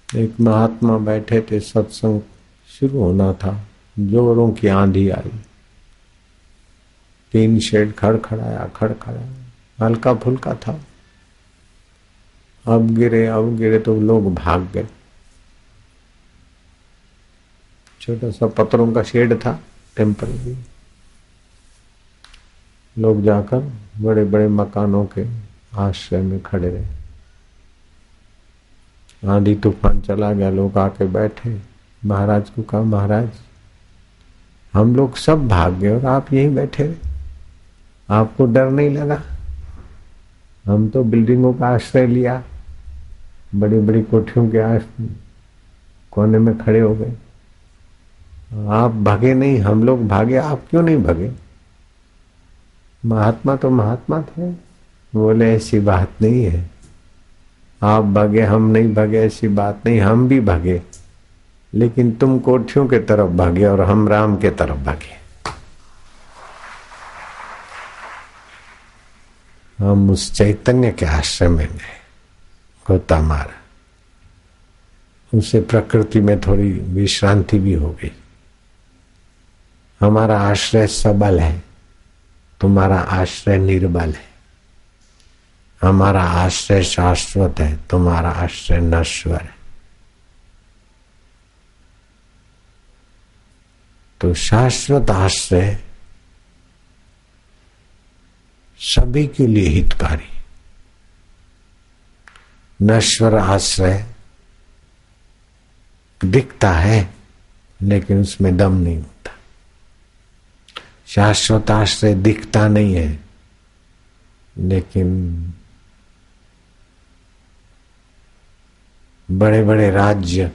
एक महात्मा बैठे थे, सत्संग शुरू होना था, जोरों की आंधी आई, टीन शेड खड़खड़ाया, हल्का फुल्का था। अब गिरे तो लोग भाग गए। छोटा सा पत्थरों का शेड था, टेम्पररी। लोग जाकर बड़े बड़े मकानों के आश्रय में खड़े रहे। आंधी तूफान चला गया, लोग आके बैठे। महाराज को कहा, महाराज हम लोग सब भाग गए और आप यहीं बैठे रहे, आपको डर नहीं लगा? हम तो बिल्डिंगों का आश्रय लिया, बड़ी बड़ी कोठियों के कोने में खड़े हो गए, आप भागे नहीं, हम लोग भागे, आप क्यों नहीं भागे? महात्मा तो महात्मा थे। बोले ऐसी बात नहीं है, आप भागे हम नहीं भागे, ऐसी बात नहीं, हम भी भागे, लेकिन तुम कोठियों के तरफ भागे और हम राम के तरफ भागे। हम उस चैतन्य के आश्रय में गए, गोता मारा, उसे प्रकृति में थोड़ी विश्रांति भी हो गई। हमारा आश्रय सबल है, तुम्हारा आश्रय निर्बल है। हमारा आश्रय शाश्वत है, तुम्हारा आश्रय नश्वर है। तो शाश्वत आश्रय सभी के लिए हितकारी, नश्वर आश्रय दिखता है लेकिन उसमें दम नहीं होता। शाश्वत आश्रय दिखता नहीं है लेकिन बड़े बड़े राज्य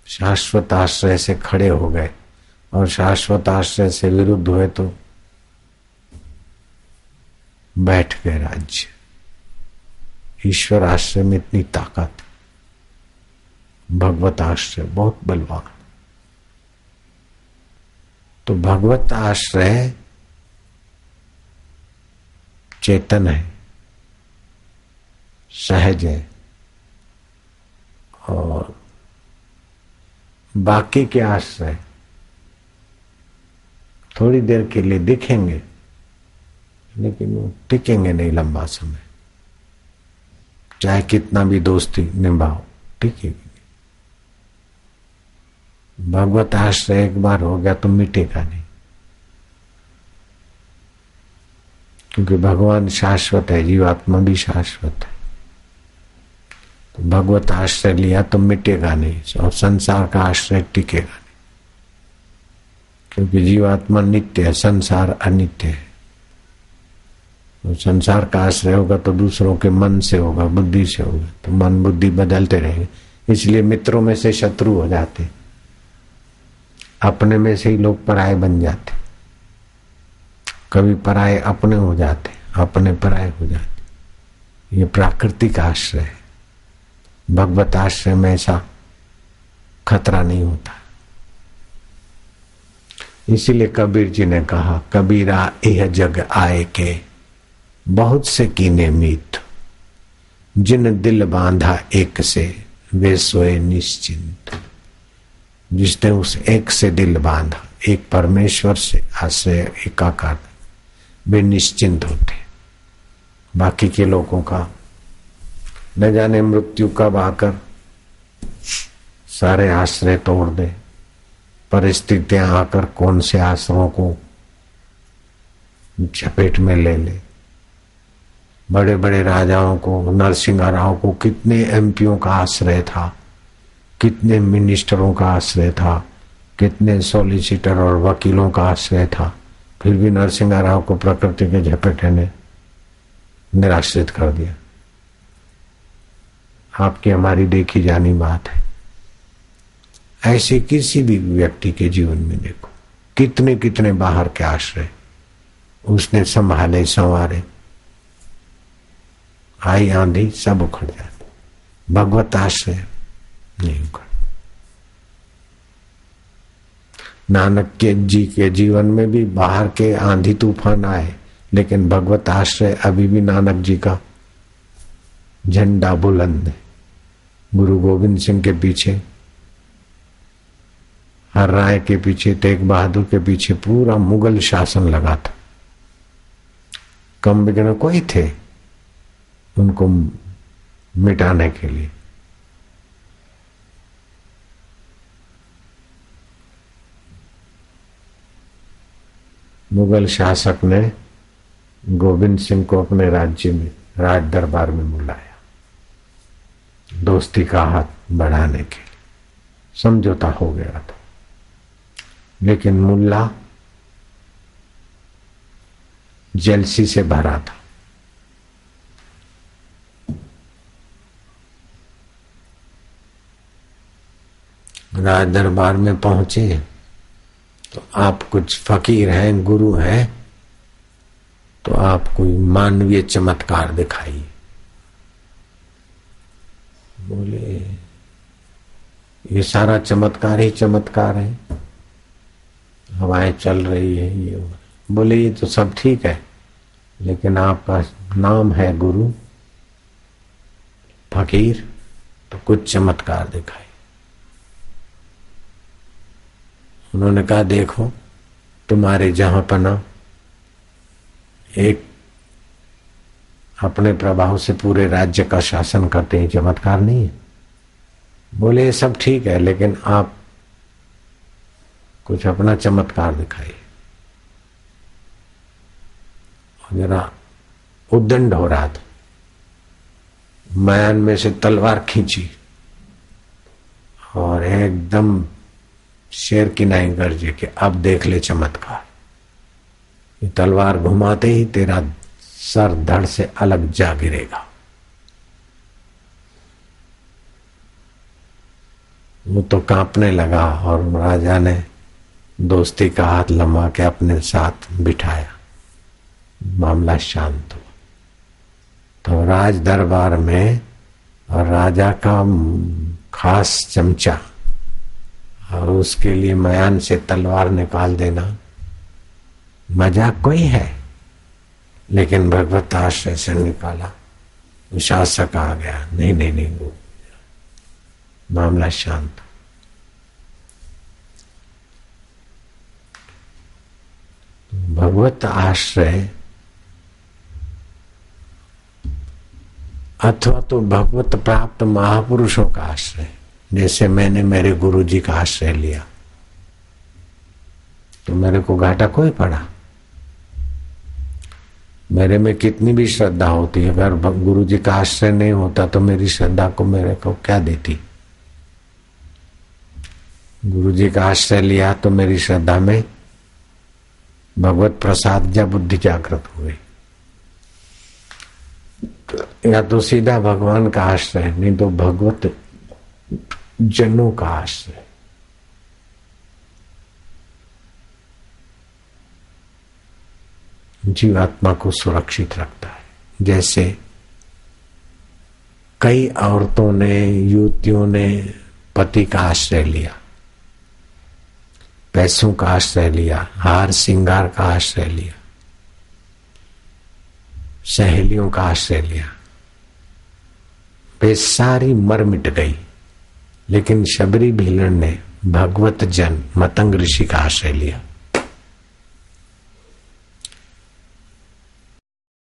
शाश्वत आश्रय से खड़े हो गए और शाश्वत आश्रय से विरुद्ध हुए तो बैठ गए राज्य। ईश्वर आश्रय में इतनी ताकत, भगवत आश्रय बहुत बलवान। तो भगवत आश्रय चेतन है, सहज है, और बाकी के आश्रय थोड़ी देर के लिए दिखेंगे लेकिन वो टिकेंगे नहीं लंबा समय, चाहे कितना भी दोस्ती निभाओ, टिकेगी। भगवत आश्रय एक बार हो गया तो मिटेगा नहीं, क्योंकि भगवान शाश्वत है, जीवात्मा भी शाश्वत है। तो भगवत आश्रय लिया तो मिटेगा नहीं, और संसार का आश्रय टिकेगा नहीं, क्योंकि जीवात्मा नित्य है, संसार अनित्य है। तो संसार का आश्रय होगा तो दूसरों के मन से होगा, बुद्धि से होगा, तो मन बुद्धि बदलते रहेंगे। इसलिए मित्रों में से शत्रु हो जाते, अपने में से ही लोग पराये बन जाते, कभी पराये अपने हो जाते, अपने पराये हो जाते। ये प्राकृतिक आश्रय है। भगवत आश्रय में ऐसा खतरा नहीं होता। इसीलिए कबीर जी ने कहा, कबीरा यह जग आए के बहुत से कीने मीत, जिन दिल बांधा एक से वे सोए निश्चिंत। जिसने उस एक से दिल बांधा, एक परमेश्वर से आश्रय एकाकार, वे निश्चिंत होते। बाकी के लोगों का न जाने मृत्यु कब आकर सारे आश्रय तोड़ दे, परिस्थितियां आकर कौन से आश्रयों को चपेट में ले ले। बड़े बड़े राजाओं को, नरसिंह राव को कितने एमपीओं का आश्रय था, कितने मिनिस्टरों का आश्रय था, कितने सॉलिसिटर और वकीलों का आश्रय था, फिर भी नरसिंह राव को प्रकृति के झपेटे ने निराश्रित कर दिया। आपकी हमारी देखी जानी बात है। ऐसे किसी भी व्यक्ति के जीवन में देखो, कितने कितने बाहर के आश्रय उसने संभाले, संवारे, आई आंधी सब उखड़ जाते, भगवत आश्रय नहीं उखड़। नानक के जी के जीवन में भी बाहर के आंधी तूफान आए, लेकिन भगवत आश्रय अभी भी नानक जी का झंडा बुलंद है। गुरु गोविंद सिंह के पीछे, हर राय के पीछे, तेग बहादुर के पीछे पूरा मुगल शासन लगा था। कम बिगड़ कोई थे उनको मिटाने के लिए। मुगल शासक ने गोविंद सिंह को अपने राज्य में, राज दरबार में बुलाया दोस्ती का हाथ बढ़ाने के लिए। समझौता हो गया था, लेकिन मुल्ला जेलसी से भरा था। राज दरबार में पहुंचे तो आप कुछ फकीर हैं, गुरु हैं, तो आप कोई मानवीय चमत्कार दिखाइए। बोले ये सारा चमत्कार ही चमत्कार है, हवाएं चल रही है ये। बोले ये तो सब ठीक है, लेकिन आपका नाम है गुरु फकीर, तो कुछ चमत्कार दिखाई। उन्होंने कहा देखो, तुम्हारे जहां पना एक अपने प्रभाव से पूरे राज्य का शासन करते हैं, चमत्कार नहीं है। बोले ये सब ठीक है, लेकिन आप कुछ अपना चमत्कार दिखाइए। जरा उद्दंड हो रहा था, मैन में से तलवार खींची और एकदम शेर की नाई गर्जे के अब देख ले चमत्कार। ये तलवार घुमाते ही तेरा सर धड़ से अलग जा गिरेगा। वो तो कांपने लगा और राजा ने दोस्ती का हाथ लंबा के अपने साथ बिठाया। मामला शांत हुआ। तो राज दरबार में और राजा का खास चमचा और उसके लिए मयान से तलवार निकाल देना मजाक कोई है, लेकिन भगवत आश्रय से निकाला। शासक आ गया, नहीं नहीं नहीं, मामला शांत। भगवत आश्रय अथवा तो भगवत प्राप्त महापुरुषों का आश्रय, जैसे मैंने मेरे गुरु जी का आश्रय लिया तो मेरे को घाटा कोई पड़ा। मेरे में कितनी भी श्रद्धा होती है, अगर गुरु जी का आश्रय नहीं होता तो मेरी श्रद्धा को मेरे को क्या देती। गुरु जी का आश्रय लिया तो मेरी श्रद्धा में भगवत प्रसाद या बुद्धि जागृत हुई। या तो सीधा भगवान का आश्रय, नहीं तो भगवत जनों का आश्रय। जीवात्मा को सुरक्षित रखता है। जैसे कई औरतों ने, युवतियों ने पति का आश्रय लिया, पैसों का आश्रय लिया, हार श्रृंगार का आश्रय लिया, सहेलियों का आश्रय लिया, वे सारी मर मिट गई। लेकिन शबरी भीलन ने भगवत जन मतंग ऋषि का आश्रय लिया।